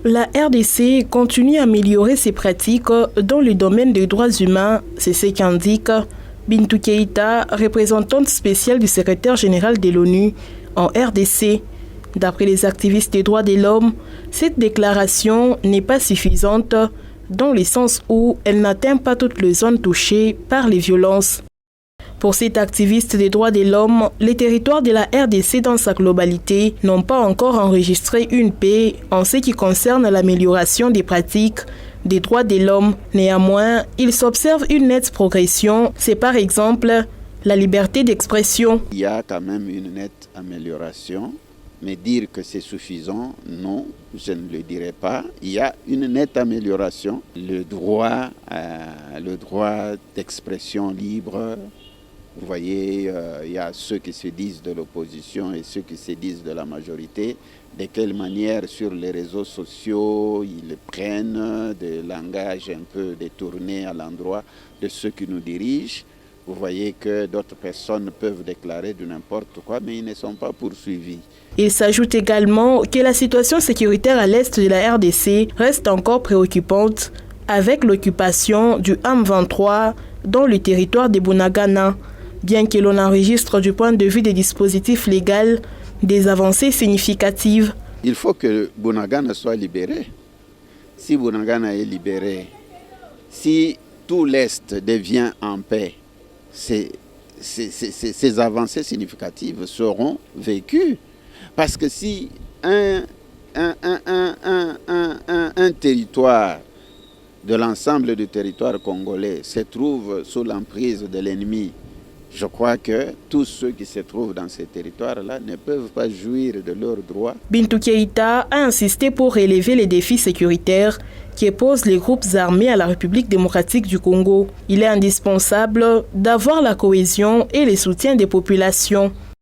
La RDC continue à améliorer ses pratiques dans le domaine des droits humains, c'est ce qu'indique Bintou Keïta, représentante spéciale du secrétaire général de l'ONU en RDC. D'après les activistes des droits de l'homme, cette déclaration n'est pas suffisante dans le sens où elle n'atteint pas toutes les zones touchées par les violences. Pour cet activiste des droits de l'homme, les territoires de la RDC dans sa globalité n'ont pas encore enregistré une paix en ce qui concerne l'amélioration des pratiques des droits de l'homme. Néanmoins, il s'observe une nette progression. C'est par exemple la liberté d'expression. Il y a quand même une nette amélioration, mais dire que c'est suffisant, non, je ne le dirais pas. Il y a une nette amélioration. Le droit d'expression libre. Vous voyez, il y a ceux qui se disent de l'opposition et ceux qui se disent de la majorité. De quelle manière sur les réseaux sociaux ils prennent des langages un peu détournés à l'endroit de ceux qui nous dirigent. Vous voyez que d'autres personnes peuvent déclarer du n'importe quoi, mais ils ne sont pas poursuivis. Il s'ajoute également que la situation sécuritaire à l'est de la RDC reste encore préoccupante avec l'occupation du M23 dans le territoire de Bunagana. Bien que l'on enregistre du point de vue des dispositifs légaux des avancées significatives. Il faut que Bunagana soit libéré. Si Bunagana est libéré, si tout l'Est devient en paix, ces avancées significatives seront vécues. Parce que si un territoire de l'ensemble du territoire congolais se trouve sous l'emprise de l'ennemi, je crois que tous ceux qui se trouvent dans ces territoires-là ne peuvent pas jouir de leurs droits. Bintou Keïta a insisté pour relever les défis sécuritaires qui posent les groupes armés à la République démocratique du Congo. Il est indispensable d'avoir la cohésion et le soutien des populations.